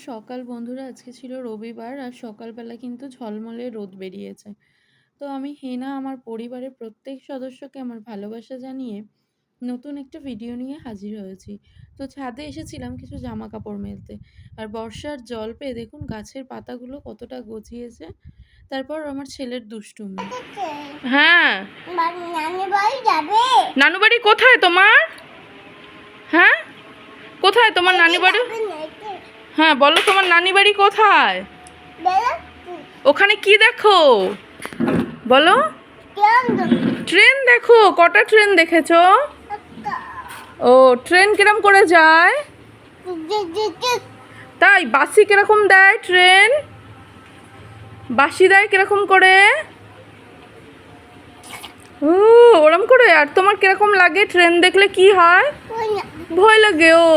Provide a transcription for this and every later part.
সকাল বন্ধুরা, আজকে ছিল রবিবার আর সকালবেলা কিন্তু ঝলমলে রোদ বেরিয়েছে। তো আমি হেনা আমার পরিবারের প্রত্যেক সদস্যকে আমার ভালোবাসা জানিয়ে নতুন একটা ভিডিও নিয়ে হাজির হয়েছি। তো ছাদে এসেছিলাম কিছু জামা কাপড় মেলতে, আর বর্ষার জল পেয়ে দেখুন গাছের পাতাগুলো কতটা গজিয়েছে। তারপর আমার ছেলের দুষ্টুমি। হ্যাঁ, নানি বাড়ি যাবে। নানু বাড়ি কোথায় তোমার? হ্যাঁ, কোথায় তোমার নানি বাড়ি? হ্যাঁ বলো, তোমার নানি বাড়ি কোথায়? ওখানে কি দেখো বলো? ট্রেন দেখো। কটা ট্রেন দেখেছো? ও, ট্রেন কিরম করে যায়? তাই? বাসি কিরকম দেয় ট্রেন? বাসি দেয় কিরকম করে? ও, ওরম করে। আর তোমার কিরকম লাগে ট্রেন দেখলে? কি হয়? ভয় লাগে। ও,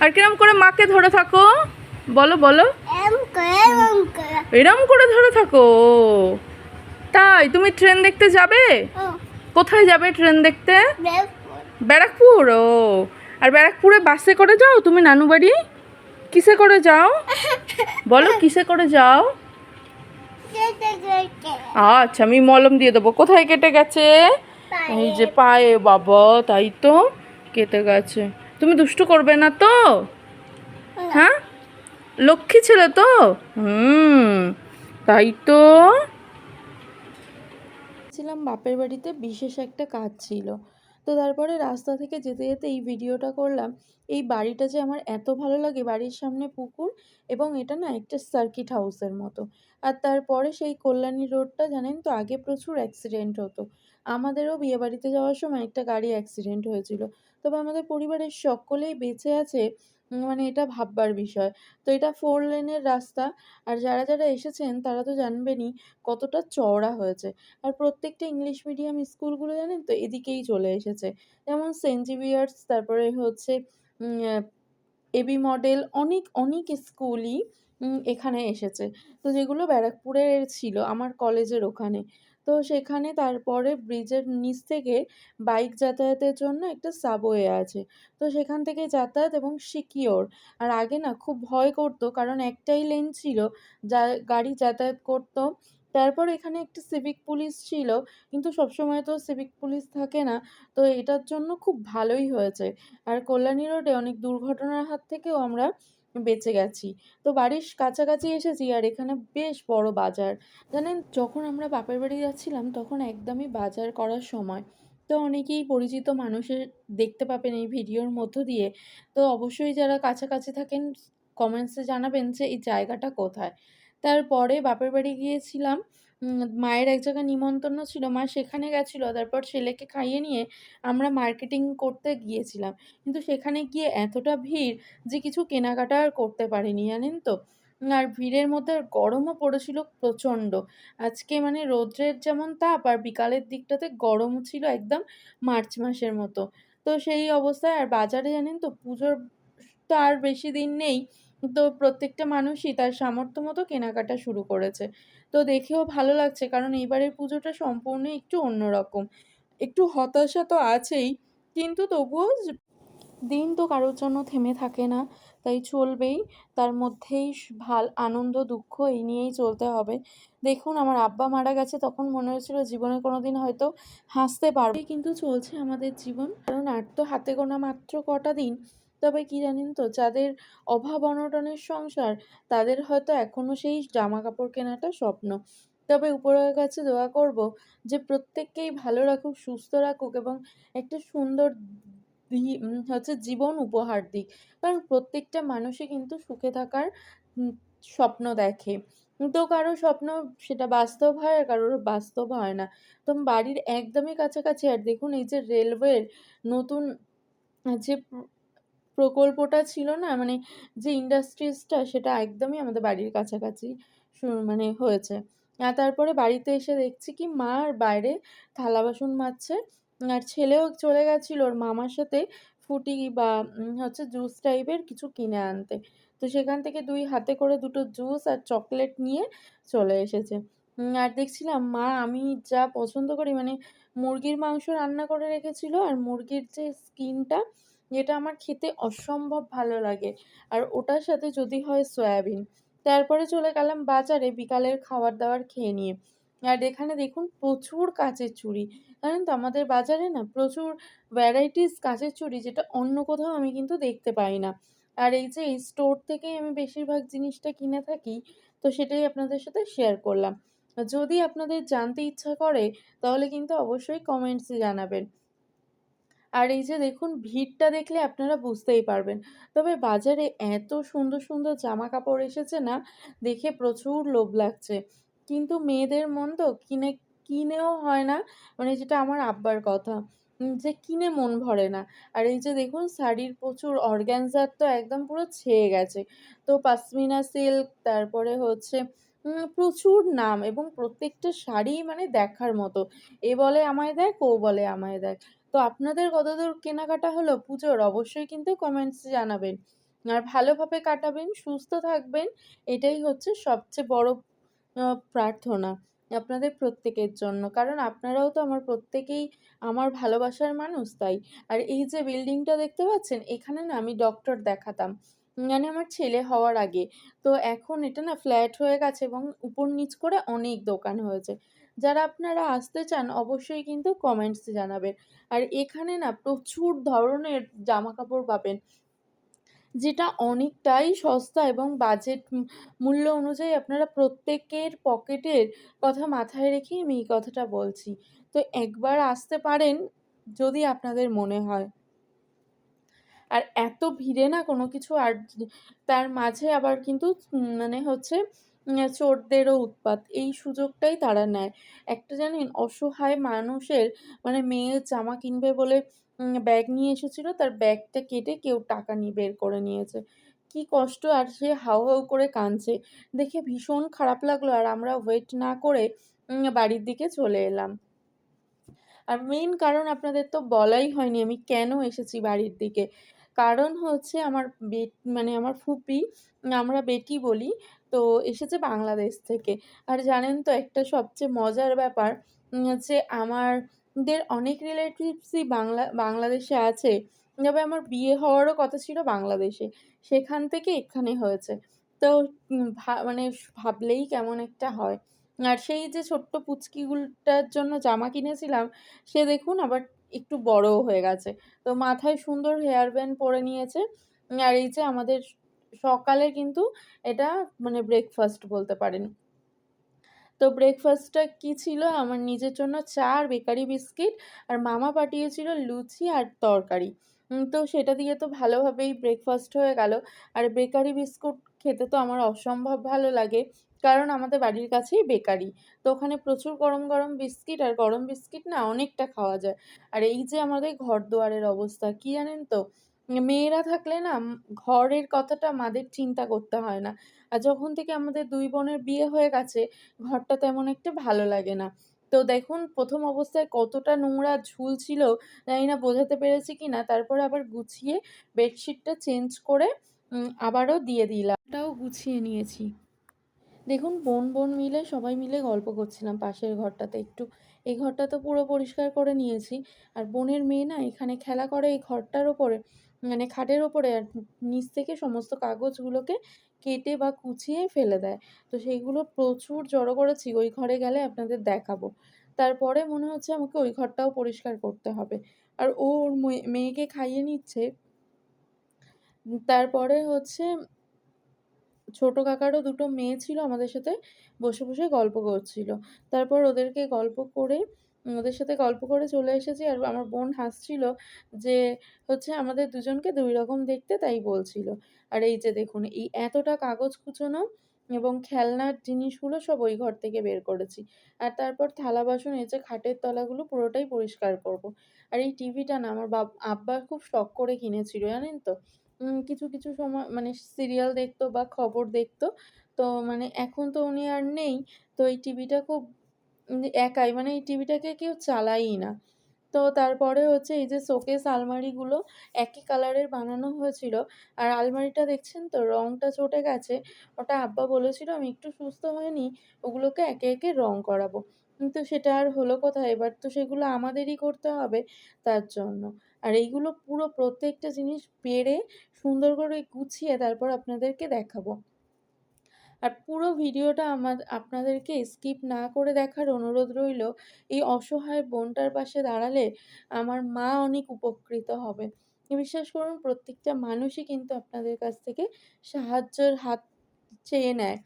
আর কিরম করে মাকে ধরে থাকো বলো বলো? এরম করে ধরে থাকো। তাই? তুমি ট্রেন দেখতে যাবে? কোথায় যাবে ট্রেন দেখতে? ব্যারাকপুর। ও, আর ব্যারাকপুরে বাসে করে যাও তুমি নানু বাড়ি? কিসে করে যাও বলো? কিসে করে যাও? আচ্ছা, আমি মলম দিয়ে দেবো। কোথায় কেটে গেছে? এই যে পায়ে। বাবা, তাই তো, কেটে গেছে। তুমি দুষ্টু করবে না তো? হ্যাঁ, লক্ষ্মী ছেলে তো। তাই তো। ছিলাম বাপের বাড়িতে, বিশেষ একটা কাজ ছিল। তো তারপরে রাস্তা থেকে যেতে যেতে এই ভিডিওটা করলাম। এই বাড়িটা যে আমার এত ভালো লাগে, বাড়ির সামনে পুকুর, এবং এটা না একটা সার্কিট হাউসের মতো। আর তারপরে সেই কল্যাণী রোডটা জানেন তো, আগে প্রচুর অ্যাক্সিডেন্ট হতো। আমাদেরও বিয়েবাড়িতে যাওয়ার সময় একটা গাড়ি অ্যাক্সিডেন্ট হয়েছিল। তবে আমাদের পরিবারের সকলেই বেঁচে আছে, মানে এটা ভাববার বিষয়। তো এটা 4 লেনের রাস্তা, আর যারা যারা এসেছেন তারা তো জানবেনই কতটা চওড়া হয়েছে। আর প্রত্যেকটা ইংলিশ মিডিয়াম স্কুলগুলো জানেন তো এদিকেই চলে এসেছে। যেমন সেন্ট জেভিয়ার্স, তারপরে হচ্ছে এবি মডেল, অনেক অনেক স্কুলই এখানে এসেছে। তো যেগুলো ব্যারাকপুরের ছিল আমার কলেজের ওখানে। তো সেখানে তারপরে ব্রিজের নিচ থেকে বাইক যাতায়াতের জন্য একটা সাবওয়ে আছে। তো সেখান থেকে যাতায়াত এবং সিকিওর। আর আগে না খুব ভয় করতো, কারণ একটাই লেন ছিল যা গাড়ি যাতায়াত করতো। তারপর এখানে একটা সিভিক পুলিশ ছিল, কিন্তু সবসময় তো সিভিক পুলিশ থাকে না। তো এটার জন্য খুব ভালোই হয়েছে। আর কল্যাণী রোডে অনেক দুর্ঘটনার হাত থেকেও আমরা বেঁচে গেছি। তো বাড়ির কাছাকাছি এসেছি, আর এখানে বেশ বড় বাজার। জানেন, যখন আমরা বাপের বাড়ি যাচ্ছিলাম তখন একদমই বাজার করার সময়। তো অনেকেই পরিচিত মানুষের দেখতে পাবেন এই ভিডিওর মধ্য দিয়ে। তো অবশ্যই যারা কাছাকাছি থাকেন কমেন্টসে জানাবেন যে এই জায়গাটা কোথায়। তারপরে বাপের বাড়ি গিয়েছিলাম। মায়ের এক জায়গায় নিমন্ত্রণ ছিল, মা সেখানে গেছিল। তারপর ছেলেকে খাইয়ে নিয়ে আমরা মার্কেটিং করতে গিয়েছিলাম। কিন্তু সেখানে গিয়ে এতটা ভিড় যে কিছু কেনাকাটা আর করতে পারিনি, জানেন তো। আর ভিড়ের মধ্যে আর গরমও পড়েছিল প্রচণ্ড। আজকে মানে রৌদ্রের যেমন তাপ, আর বিকালের দিকটাতে গরম ছিল একদম মার্চ মাসের মতো। তো সেই অবস্থায়, আর বাজারে জানেন তো পুজোর তো আর বেশি দিন নেই। তো প্রত্যেকটা মানুষই তার সামর্থ্য মতো কেনাকাটা শুরু করেছে। তো দেখেও ভালো লাগছে, কারণ এইবারের পুজোটা সম্পূর্ণ একটু অন্যরকম। একটু হতাশা তো আছেই, কিন্তু তবুও দিন তো কারোর জন্য থেমে থাকে না, তাই চলবেই। তার মধ্যেই আনন্দ দুঃখ এই নিয়েই চলতে হবে। দেখুন, আমার আব্বা মারা গেছে, তখন মনে হয়েছিল জীবনে কোনোদিন হয়তো হাসতে পারবে, কিন্তু চলছে আমাদের জীবন। কারণ আর তো হাতে গোনা মাত্র কটা দিন। তবে কি জানেন তো, যাদের অভাব অনটনের সংসার, তাদের হয়তো এখনও সেই জামা কাপড় কেনাটা স্বপ্ন। তবে উপরের কাছে দোয়া করব যে প্রত্যেককেই ভালো রাখুক, সুস্থ রাখুক, এবং একটা সুন্দর হচ্ছে জীবন উপহার দিক। কারণ প্রত্যেকটা মানুষই কিন্তু সুখে থাকার উম স্বপ্ন দেখে। তো কারো স্বপ্ন সেটা বাস্তব হয়, আর কারোর বাস্তব হয় না। তো বাড়ির একদমই কাছাকাছি। আর দেখুন, এই যে রেলওয়ের নতুন যে প্রকল্পটা ছিল না, মানে যে ইন্ডাস্ট্রিজটা, সেটা একদমই আমাদের বাড়ির কাছাকাছি মানে হয়েছে। আর তারপরে বাড়িতে এসে দেখছি কি মা আর বাইরে থালা বাসন মাজছে। আর ছেলেও চলে গেছিল ওর মামার সাথে ফুটি বা হচ্ছে জুস টাইপের কিছু কিনে আনতে। তো সেখান থেকে 2 হাতে করে 2টো জুস আর চকলেট নিয়ে চলে এসেছে। আর দেখছিলাম মা, আমি যা পছন্দ করি, মানে মুরগির মাংস রান্না করে রেখেছিল, আর মুরগির যে স্কিনটা যেটা আমার খেতে অসম্ভব ভালো লাগে। আর ওটার সাথে যদি হয় সয়াবিন। তারপরে চলে গেলাম বাজারে বিকালের খাবার-দাবার খেয়ে নিয়ে। আর এখানে দেখুন প্রচুর কাঁচের চুড়ি। জানেন তো আমাদের বাজারে না প্রচুর ভ্যারাইটিস কাঁচের চুড়ি, যেটা অন্য কোথাও আমি কিন্তু দেখতে পাই না। আর এই যে এই স্টোর থেকেই আমি বেশিরভাগ জিনিসটা কিনে থাকি, তো সেটাই আপনাদের সাথে শেয়ার করলাম। যদি আপনাদের জানতে ইচ্ছা করে তাহলে কিন্তু অবশ্যই কমেন্টসে জানাবেন। আর এই যে দেখুন ভিড়টা দেখলে আপনারা বুঝতেই পারবেন। তবে বাজারে এত সুন্দর, সুন্দর জামাকাপড় এসেছে না, দেখে প্রচুর লোভ লাগছে। কিন্তু মেয়েদের মন তো কিনেও হয় না, মানে যেটা আমার আব্বার কথা। যে কিনে মন ভরে না। আর এই যে দেখুন শাড়ির প্রচুর অর্গানজার তো একদম পুরো ছেয়ে গেছে। তো পশমিনা সিল্ক, তারপরে হচ্ছে প্রচুর নাম, এবং প্রত্যেকটা শাড়িই মানে দেখার মতো। এ বলে আমায় দেখ, ও বলে আমায় দেখ। তো আপনাদের কতদূর কেনাকাটা হলো পুজোর? অবশ্যই কিন্তু কমেন্টসে জানাবেন। আর ভালোভাবে কাটাবেন, সুস্থ থাকবেন। এটাই হচ্ছে সবচেয়ে বড় প্রার্থনা আপনাদের প্রত্যেকের জন্য। কারণ আপনারাও তো আমার প্রত্যেকেই আমার ভালোবাসার মানুষ তাই। আর এই যে বিল্ডিংটা দেখতে পাচ্ছেন, এখানে না আমি ডক্টর দেখাতাম। মানে আমার ছেলে হওয়ার আগে। তো এখন এটা না ফ্ল্যাট হয়ে গেছে এবং উপর-নিচ করে অনেক দোকান হয়েছে। যারা আপনারা আসতে চান অবশ্যই কিন্তু কমেন্টসে জানাবেন। আর এখানে না প্রচুর ধরনের জামাকাপড় পাবেন, যেটা অনেকটাই সস্তা এবং বাজেট মূল্য অনুযায়ী আপনারা প্রত্যেকের পকেটের কথা মাথায় রেখেই আমি এই কথাটা বলছি। তো একবার আসতে পারেন যদি আপনাদের মনে হয়। আর এত ভিড়ে না কোনো কিছু, আর তার মাঝে আবার কিন্তু মানে হচ্ছে চোরদেরও উৎপাত। এই সুযোগটাই তারা নেয়। একটা জানেন অসহায় মানুষের, মানে মেয়ে জামা কিনবে বলে ব্যাগ নিয়ে এসেছিল, তার ব্যাগটা কেটে কেউ টাকা নিয়ে বের করে নিয়েছে। কি কষ্ট! আর সে হাউ, হাউ করে কাঁদছে। দেখে ভীষণ খারাপ লাগলো, আর আমরা ওয়েট না করে বাড়ির দিকে চলে এলাম। আর মেইন কারণ আপনাদের তো বলাই হয়নি আমি কেন এসেছি বাড়ির দিকে। কারণ হচ্ছে আমার মানে আমার ফুপি, আমরা বেটি বলি, তো এসেছে বাংলাদেশ থেকে। আর জানেন তো একটা সবচেয়ে মজার ব্যাপার, যে আমাদের অনেক রিলেটিভসই বাংলাদেশে আছে। তবে আমার বিয়ে হওয়ারও কথা ছিল বাংলাদেশে। সেখান থেকে এখানে হয়েছে। তো মানে ভাবলেই কেমন একটা হয়। আর সেই যে ছোট্ট পুচকিগুলোটার জন্য জামা কিনেছিলাম, সে দেখুন আবার একটু বড়ও হয়ে গেছে। তো মাথায় সুন্দর হেয়ার ব্যান্ড পরে নিয়েছে। আর এই যে আমাদের সকালে কিন্তু এটা মানে ব্রেকফাস্ট বলতে পারেন। তো ব্রেকফাস্টটা কি ছিল? আমার নিজের জন্য চা আর বেকারি বিস্কিট, আর মামা পাঠিয়েছিল লুচি আর তরকারি। তো সেটা দিয়ে তো ভালোভাবেই ব্রেকফাস্ট হয়ে গেল। আর বেকারি বিস্কুট খেতে তো আমার অসম্ভব ভালো লাগে। কারণ আমাদের বাড়ির কাছেই বেকারি। তো ওখানে প্রচুর গরম, গরম বিস্কিট, আর গরম বিস্কিট না অনেকটা খাওয়া যায়। আর এই যে আমাদের ঘরদুয়ারের অবস্থা, কি জানেন তো? মেয়েরা থাকলে না ঘরের কথাটা মাদের চিন্তা করতে হয় না। আর যখন থেকে আমাদের ২ বোনের বিয়ে হয়ে গেছে, ঘরটা তেমন একটা ভালো লাগে না। তো দেখুন ১ম অবস্থায় কতটা নোংরা ঝুলছিল, জানি না বোঝাতে পেরেছি কিনা। তারপরে আবার গুছিয়ে বেডশিটটা চেঞ্জ করে আবারও দিয়ে দিলাম। ওটাও গুছিয়ে নিয়েছি। দেখুন বোন মিলে সবাই মিলে গল্প করছিলাম পাশের ঘরটাতে একটু। এই ঘরটা তো পুরো পরিষ্কার করে নিয়েছি। আর বোনের মেয়ে না এখানে খেলা করে এই ঘরটার ওপরে, মানে খাটের ওপরে, আর নিচ থেকে সমস্ত কাগজগুলোকে কেটে বা কুচিয়ে ফেলে দেয়। তো সেইগুলো প্রচুর জড়ো করেছি, ওই ঘরে গেলে আপনাদের দেখাবো। তারপরে মনে হচ্ছে আমাকে ওই ঘরটাও পরিষ্কার করতে হবে। আর ও ওর মেয়েকে খাইয়ে নিচ্ছে। তারপরে হচ্ছে ছোট কাকারও ২ টো মেয়ে ছিল আমাদের সাথে বসে, বসে গল্প করছিল। তারপর ওদেরকে গল্প করে ওদের সাথে গল্প করে চলে এসেছি। আর আমার বোন হাসছিল যে হচ্ছে আমাদের দুজনকে ২ রকম দেখতে, তাই বলছিল। আর এই যে দেখুন এই এতটা কাগজ কুচোনো এবং খেলনার জিনিসগুলো সব ওই ঘর থেকে বের করেছি। আর তারপর থালা বাসন, এই যে খাটের তলাগুলো পুরোটাই পরিষ্কার করব। আর এই টিভিটা না আমার আব্বা খুব শখ করে কিনেছিল, জানেন তো? কিছু সময় মানে সিরিয়াল দেখতো বা খবর দেখতো। তো মানে এখন তো উনি আর নেই। তো এই টিভিটা খুব একাই, মানে এই টিভিটাকে কেউ চালায়ই না। তো তারপরে হচ্ছে এই যে শোকেস আলমারিগুলো একই কালারের বানানো হয়েছিল। আর আলমারিটা দেখছেন তো রংটা চটে গেছে। ওটা আব্বা বলেছিল আমি একটু সুস্থ হয়ে নিই, ওগুলোকে একে, একে রং করাবো। কিন্তু সেটা আর হলো কোথায়? এবার তো সেগুলো আমাদেরই করতে হবে তার জন্য। আর এইগুলো পুরো প্রত্যেকটা জিনিস পেড়ে সুন্দর করে গুছিয়ে তারপর আপনাদেরকে দেখাবো। আর পুরো ভিডিওটা আপনাদেরকে স্কিপ না করে দেখার অনুরোধ রইলো। এই অসহায় বোনটার পাশে দাঁড়ালে আমার মা অনেক উপকৃত হবে। বিশ্বাস করুন প্রত্যেকটা মানুষই কিন্তু আপনাদের কাছ থেকে সাহায্যের হাত চেয়ে নেয়।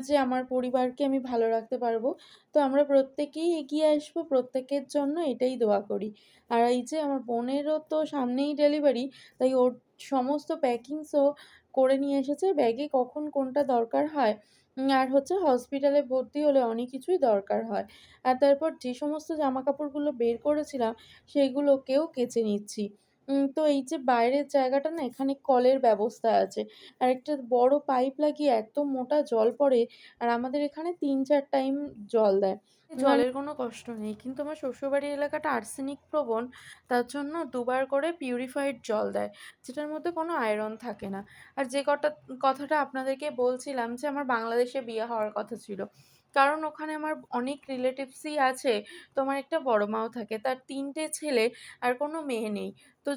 যে আমার পরিবারকে আমি ভালো রাখতে পারবো। তো আমরা প্রত্যেকেই এগিয়ে আসবো, প্রত্যেকের জন্য এটাই দোয়া করি। আর এই যে আমার বোনেরও তো সামনেই ডেলিভারি, তাই ওর সমস্ত প্যাকিংসও করে নিয়ে এসেছে। ব্যাগে কখন কোনটা দরকার হয় আর হচ্ছে হসপিটালে ভর্তি হলে অনেক কিছুই দরকার হয়। আর তারপর যে সমস্ত জামাকাপড়গুলো বের করেছিলাম সেগুলোকেও কেচে নিচ্ছি। তো এই যে বাইরের জায়গাটা না এখানে কলের ব্যবস্থা আছে। আর একটা বড় পাইপ লাগিয়ে এত মোটা জল পড়ে আর আমাদের এখানে ৩-৪ টাইম জল দেয়। জলের কোনো কষ্ট নেই। কিন্তু আমার শ্বশুরবাড়ির এলাকাটা আর্সেনিক প্রবণ, তার জন্য ২ বার করে পিউরিফাইড জল দেয়, যেটার মধ্যে কোনো আয়রন থাকে না। আর যে কথাটা আপনাদেরকে বলছিলাম যে আমার বাংলাদেশে বিয়ে হওয়ার কথা ছিল। কারণ ওখানে আমার অনেক রিলেটিভসই আছে। তো আমার একটা বড় মাও থাকে। তার ৩ টে ছেলে আর কোনো মেয়ে নেই। তো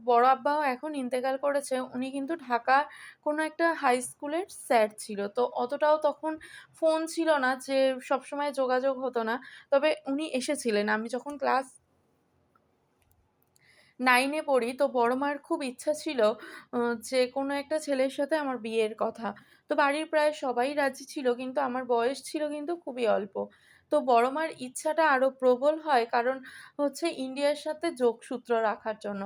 বড় আব্বাও এখন ইন্তেকাল করেছে। উনি কিন্তু ঢাকা কোনো একটা হাই স্কুলের স্যার ছিল। তো অতটাও তখন ফোন ছিল না যে সবসময় যোগাযোগ হতো না। তবে উনি এসেছিলেন। আমি যখন ক্লাস 9 এ পড়ি, তো বড় মার খুব ইচ্ছা ছিল অ যে কোনো একটা ছেলের সাথে আমার বিয়ের কথা। তো বাড়ির প্রায় সবাই রাজি ছিল, কিন্তু আমার বয়স ছিল কিন্তু খুবই অল্প। তো বড় মার ইচ্ছাটা আরো প্রবল হয়, কারণ হচ্ছে ইন্ডিয়ার সাথে যোগসূত্র রাখার জন্য।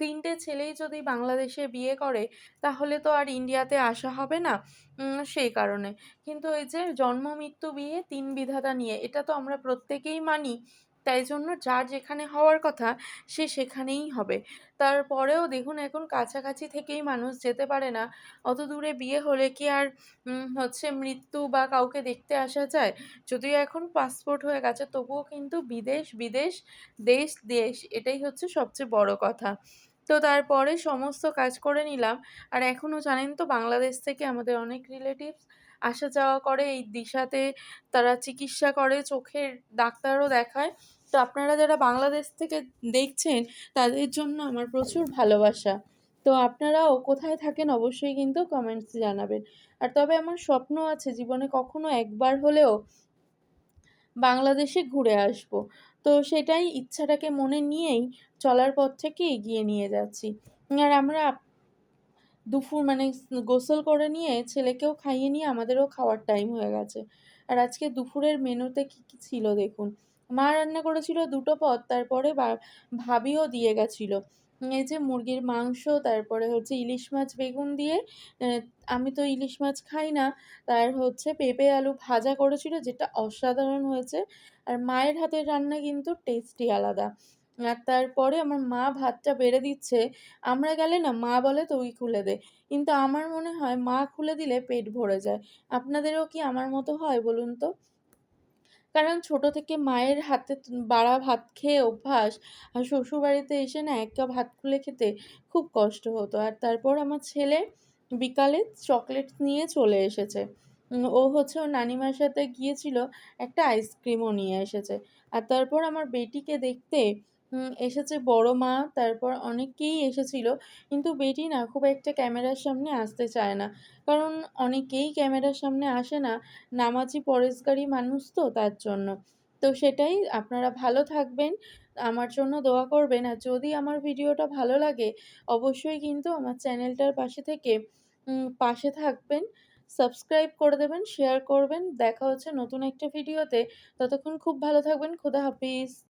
৩ টে ছেলেই যদি বাংলাদেশে বিয়ে করে, তাহলে তো আর ইন্ডিয়াতে আসা হবে না। সেই কারণে। কিন্তু ওই যে জন্ম, মৃত্যু, বিয়ে ৩ বিধাতা নিয়ে, এটা তো আমরা প্রত্যেকেই মানি। তাই জন্য যার যেখানে হওয়ার কথা সে সেখানেই হবে। তারপরেও দেখুন এখন কাছাকাছি থেকেই মানুষ যেতে পারে না। অত দূরে বিয়ে হলে কি আর হচ্ছে মৃত্যু বা কাউকে দেখতে আসা যায়? যদিও এখন পাসপোর্ট হয়ে গেছে, তবুও কিন্তু বিদেশ, বিদেশ, দেশ, দেশ এটাই হচ্ছে সবচেয়ে বড় কথা। তো তারপরে সমস্ত কাজ করে নিলাম। আর এখনো জানেন তো বাংলাদেশ থেকে আমাদের অনেক রিলেটিভস আসা যাওয়া করে এই দিশাতে, তারা চিকিৎসা করে, চোখের ডাক্তারও দেখায়। তো আপনারা যারা বাংলাদেশ থেকে দেখছেন তাদের জন্য আমার প্রচুর ভালোবাসা। তো আপনারাও কোথায় থাকেন অবশ্যই কিন্তু কমেন্টসে জানাবেন। আর তবে আমার স্বপ্ন আছে জীবনে কখনো একবার হলেও বাংলাদেশে ঘুরে আসবো। তো সেটাই ইচ্ছাটাকে মনে নিয়েই চলার পথ থেকে এগিয়ে নিয়ে যাচ্ছি। আর আমরা দুপুর মানে গোসল করে নিয়ে ছেলেকেও খাইয়ে নিয়ে আমাদেরও খাওয়ার টাইম হয়ে গেছে। আর আজকে দুপুরের মেনুতে কি ছিল দেখুন। মা রান্না করেছিল ২ টো পদ, তারপরে ভাবিও দিয়ে গেছিল। এই যে মুরগির মাংস, তারপরে হচ্ছে ইলিশ মাছ বেগুন দিয়ে, অ্যা আমি তো ইলিশ মাছ খাই না। তার হচ্ছে পেঁপে আলু ভাজা করেছিল, যেটা অসাধারণ হয়েছে। আর মায়ের হাতের রান্না কিন্তু টেস্টই আলাদা। আর তারপরে আমার মা ভাতটা বেড়ে দিচ্ছে। আমরা গেলে না মা বলে, "তুই খুলে দে।" কিন্তু আমার মনে হয় মা খুলে দিলে পেট ভরে যায়। আপনাদেরও কি আমার মতো হয় বলুন তো? কারণ ছোট থেকে মায়ের হাতে বাড়া ভাত খেয়ে অভ্যাস। আর শ্বশুরবাড়িতে এসে না এক কাপ ভাত খুলে খেতে খুব কষ্ট হতো। আর তারপর আমার ছেলে বিকালে চকলেট নিয়ে চলে এসেছে। ও হচ্ছে ওর নানিমার সাথে গিয়েছিল, একটা আইসক্রিমও নিয়ে এসেছে। আর তারপর আমার বেটিকে দেখতে এসেছে বড় মা, তারপর অনেকেই এসেছিল। কিন্তু বেটি না খুব একটা ক্যামেরার সামনে আসতে চায় না। কারণ অনেকেই ক্যামেরার সামনে আসে না। নামাজি পরেশগারী মানুষ তো তার জন্য। তো সেটাই, আপনারা ভালো থাকবেন, আমার জন্য দোয়া করবেন। আর যদি আমার ভিডিওটা ভালো লাগে অবশ্যই কিন্তু আমার চ্যানেলটার পাশে থাকবেন। সাবস্ক্রাইব করে দেবেন, শেয়ার করবেন। দেখা হচ্ছে নতুন একটা ভিডিওতে। ততক্ষণ খুব ভালো থাকবেন। খোদা হাফিজ।